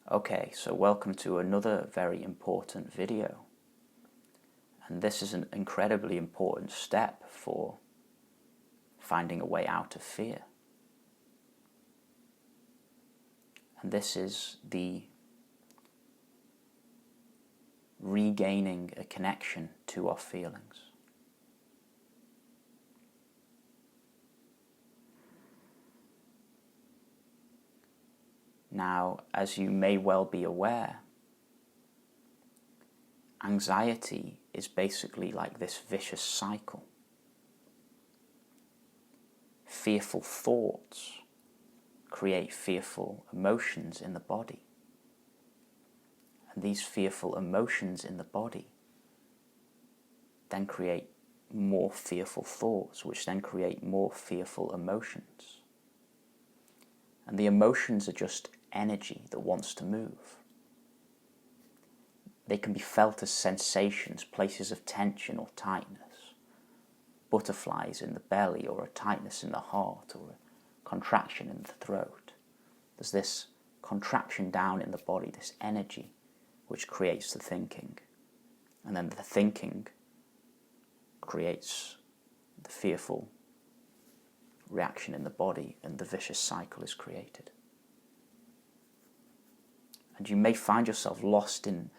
Okay, so welcome to another very important video. And this is an incredibly important step for finding a way out of fear. And this is the regaining a connection to our feelings. Now, as you may well be aware, anxiety is basically like this vicious cycle. Fearful thoughts create fearful emotions in the body. And these fearful emotions in the body then create more fearful thoughts, which then create more fearful emotions. And the emotions are just energy that wants to move. They can be felt as sensations, places of tension or tightness, butterflies in the belly, or a tightness in the heart, or a contraction in the throat. There's this contraction down in the body, this energy, which creates the thinking. And then the thinking creates the fearful reaction in the body, and the vicious cycle is created. And you may find yourself lost in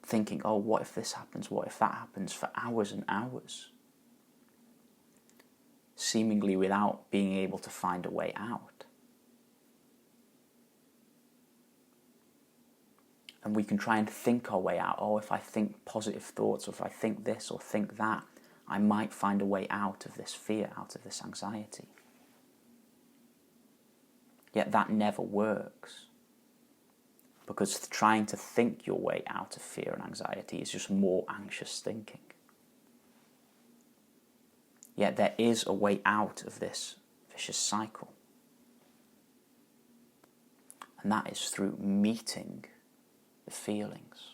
thinking, oh, what if this happens, what if that happens, for hours and hours, seemingly without being able to find a way out. And we can try and think our way out. Oh, if I think positive thoughts, or if I think this or think that, I might find a way out of this fear, out of this anxiety. Yet that never works. Because trying to think your way out of fear and anxiety is just more anxious thinking. Yet there is a way out of this vicious cycle. And that is through meeting the feelings.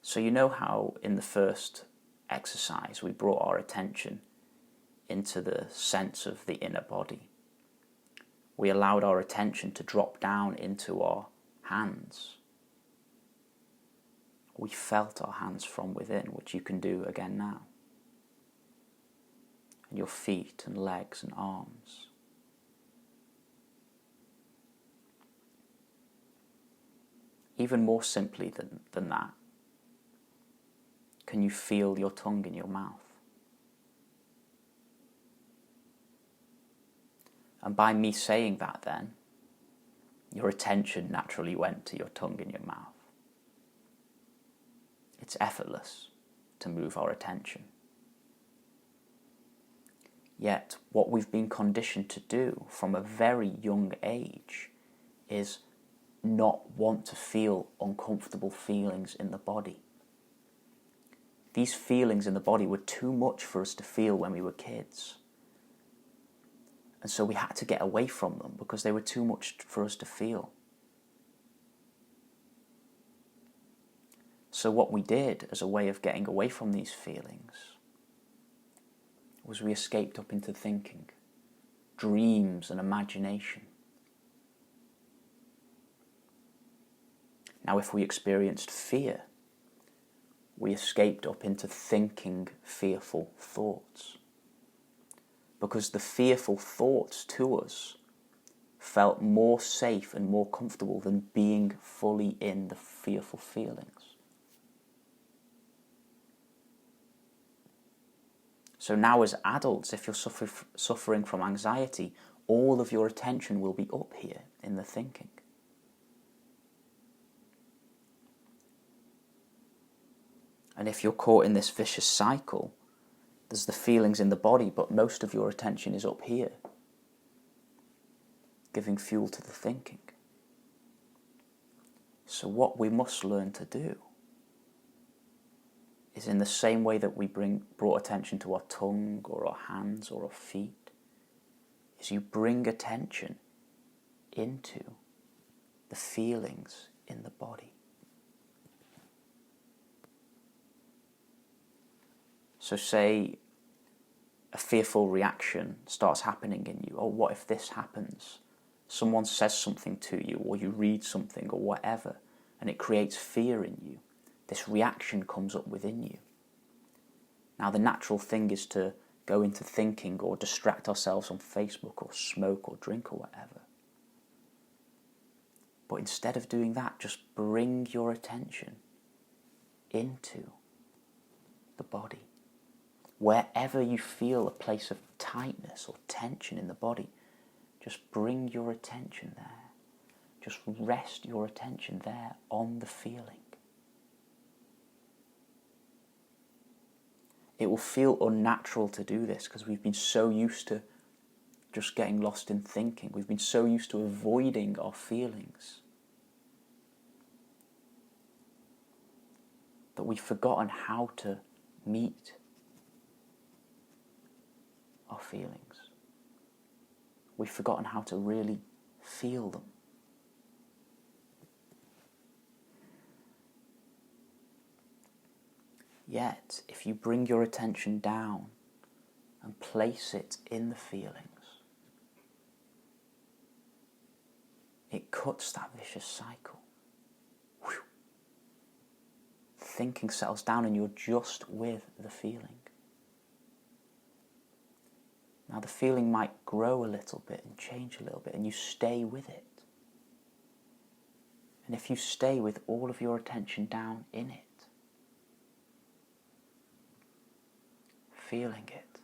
So you know how in the first exercise we brought our attention into the sense of the inner body. We allowed our attention to drop down into our hands. We felt our hands from within, which you can do again now. And your feet and legs and arms. Even more simply than that, can you feel your tongue in your mouth? And by me saying that then, your attention naturally went to your tongue in your mouth. It's effortless to move our attention. Yet what we've been conditioned to do from a very young age is not want to feel uncomfortable feelings in the body. These feelings in the body were too much for us to feel when we were kids. And so we had to get away from them because they were too much for us to feel. So what we did as a way of getting away from these feelings was we escaped up into thinking, dreams and imagination. Now if we experienced fear, we escaped up into thinking fearful thoughts. Because the fearful thoughts to us felt more safe and more comfortable than being fully in the fearful feelings. So now as adults, if you're suffering from anxiety, all of your attention will be up here in the thinking. And if you're caught in this vicious cycle, there's the feelings in the body, but most of your attention is up here, giving fuel to the thinking. So what we must learn to do is, in the same way that we brought attention to our tongue or our hands or our feet, is you bring attention into the feelings in the body. So say a fearful reaction starts happening in you. Oh, what if this happens? someone says something to you, or you read something or whatever, and it creates fear in you, this reaction comes up within you. Now the natural thing is to go into thinking or distract ourselves on Facebook or smoke or drink or whatever. But instead of doing that, just bring your attention into the body. Wherever you feel a place of tightness or tension in the body, just bring your attention there. Just rest your attention there on the feeling. It will feel unnatural to do this because we've been so used to just getting lost in thinking. We've been so used to avoiding our feelings that we've forgotten how to meet our feelings. We've forgotten how to really feel them. Yet, if you bring your attention down and place it in the feelings, it cuts that vicious cycle. Whew. Thinking settles down and you're just with the feeling. Now the feeling might grow a little bit and change a little bit, and you stay with it. And if you stay with all of your attention down in it, feeling it,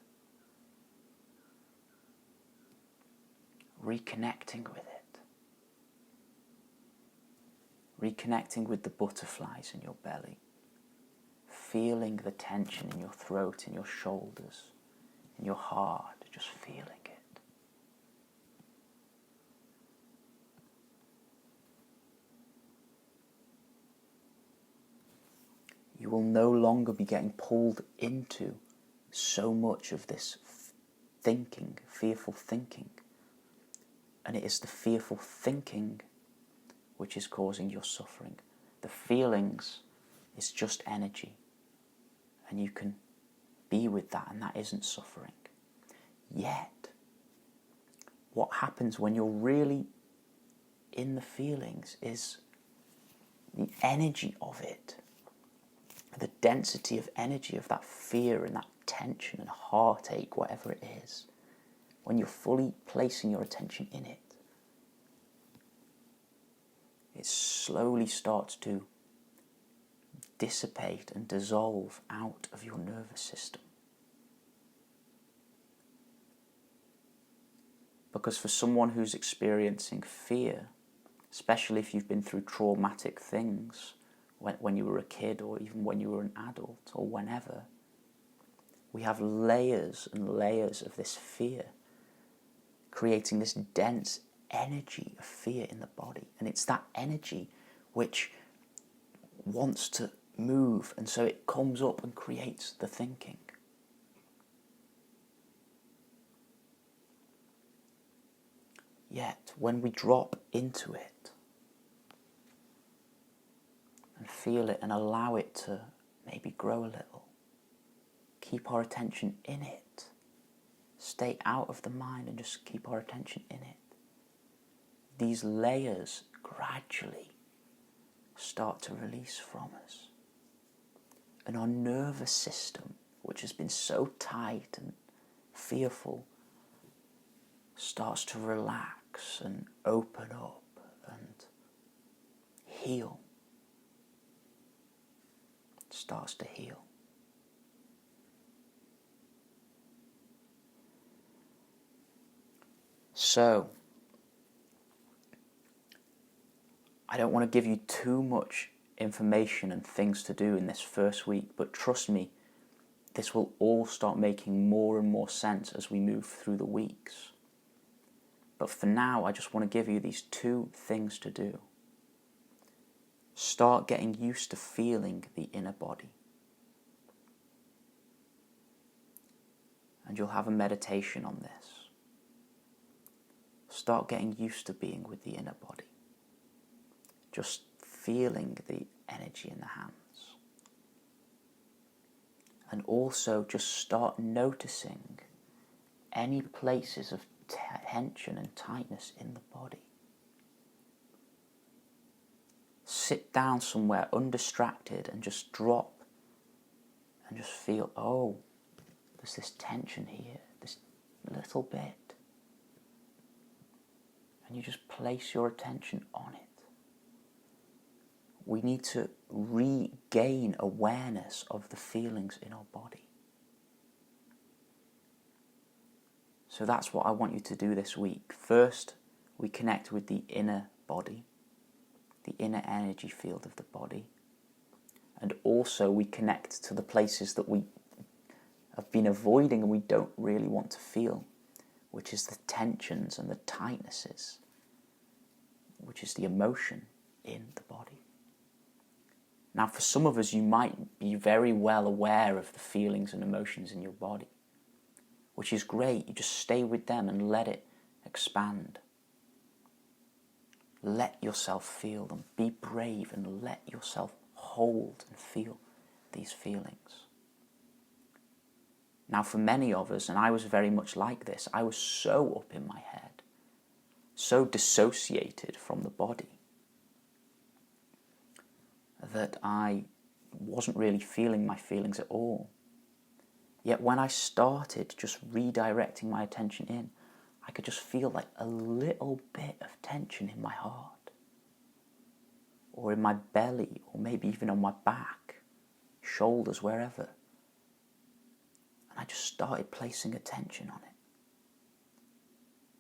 reconnecting with it, reconnecting with the butterflies in your belly, feeling the tension in your throat, in your shoulders, in your heart, just feeling it. You will no longer be getting pulled into so much of this thinking, fearful thinking. And it is the fearful thinking which is causing your suffering. The feelings is just energy. And you can be with that, and that isn't suffering. Yet, what happens when you're really in the feelings is the energy of it, the density of energy of that fear and that tension and heartache, whatever it is, when you're fully placing your attention in it, it slowly starts to dissipate and dissolve out of your nervous system. Because for someone who's experiencing fear, especially if you've been through traumatic things when you were a kid or even when you were an adult or whenever, we have layers and layers of this fear, creating this dense energy of fear in the body. And it's that energy which wants to move, and so it comes up and creates the thinking. Yet, when we drop into it and feel it and allow it to maybe grow a little, keep our attention in it, stay out of the mind and just keep our attention in it, these layers gradually start to release from us. And our nervous system, which has been so tight and fearful, starts to relax and open up and heal. It starts to heal. So, I don't want to give you too much information and things to do in this first week, but trust me, this will all start making more and more sense as we move through the weeks. But for now, I just want to give you these 2 things to do. Start getting used to feeling the inner body. And you'll have a meditation on this. Start getting used to being with the inner body. Just feeling the energy in the hands. And also just start noticing any places of tension and tightness in the body. Sit down somewhere undistracted and just drop and just feel, oh, there's this tension here, this little bit. And you just place your attention on it. We need to regain awareness of the feelings in our body. So that's what I want you to do this week. First, we connect with the inner body, the inner energy field of the body. And also we connect to the places that we have been avoiding and we don't really want to feel, which is the tensions and the tightnesses, which is the emotion in the body. Now, for some of us, you might be very well aware of the feelings and emotions in your body, which is great. You just stay with them and let it expand. Let yourself feel them. Be brave and let yourself hold and feel these feelings. Now, for many of us, and I was very much like this, I was so up in my head, so dissociated from the body, that I wasn't really feeling my feelings at all. Yet when I started just redirecting my attention in, I could just feel like a little bit of tension in my heart, or in my belly, or maybe even on my back, shoulders, wherever. And I just started placing attention on it.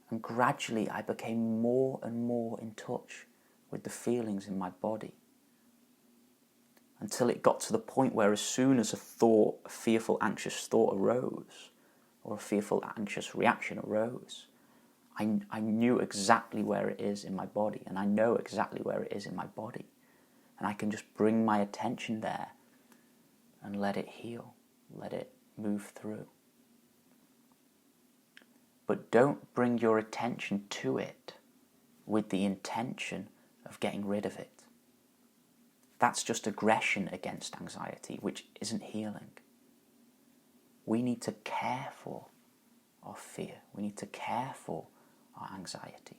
And gradually I became more and more in touch with the feelings in my body, until it got to the point where as soon as a thought, a fearful, anxious thought arose, or a fearful, anxious reaction arose, I knew exactly where it is in my body, and I know exactly where it is in my body. And I can just bring my attention there and let it heal, let it move through. But don't bring your attention to it with the intention of getting rid of it. That's just aggression against anxiety, which isn't healing. We need to care for our fear. We need to care for our anxiety.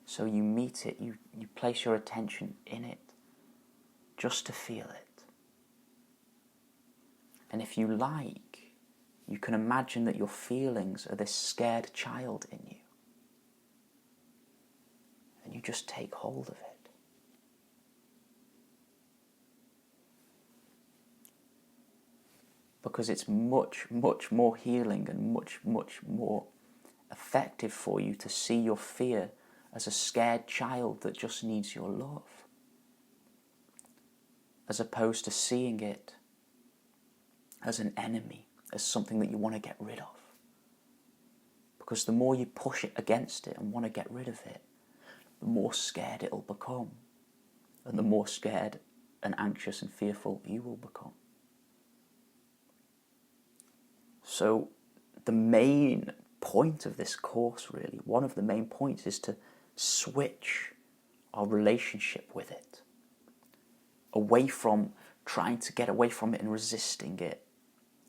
So you meet it, you place your attention in it, just to feel it. And if you like, you can imagine that your feelings are this scared child in you. And you just take hold of it. Because it's much, much more healing and much, much more effective for you to see your fear as a scared child that just needs your love, as opposed to seeing it as an enemy, as something that you want to get rid of. Because the more you push it against it and want to get rid of it, the more scared it'll become, and the more scared and anxious and fearful you will become. So the main point of this course, really, one of the main points, is to switch our relationship with it away from trying to get away from it and resisting it,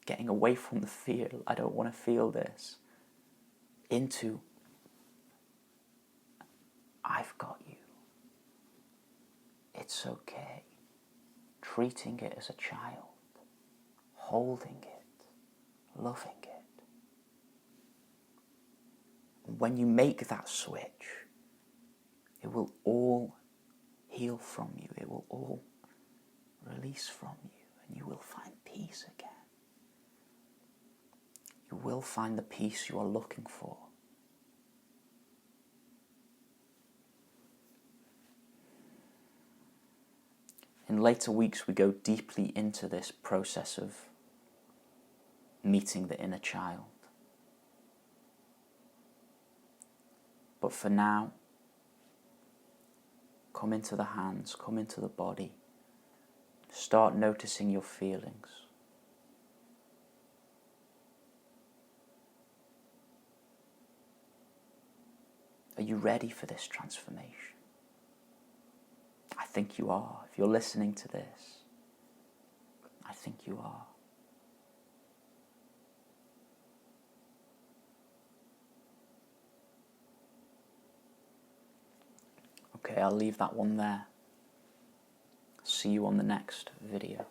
getting away from the fear, I don't want to feel this, into I've got you. It's okay. Treating it as a child, holding it, loving it. And when you make that switch, it will all heal from you. It will all release from you, and you will find peace again. You will find the peace you are looking for. In later weeks, we go deeply into this process of meeting the inner child. But for now, come into the hands, come into the body. Start noticing your feelings. Are you ready for this transformation? I think you are. If you're listening to this, I think you are. Okay, I'll leave that one there. See you on the next video.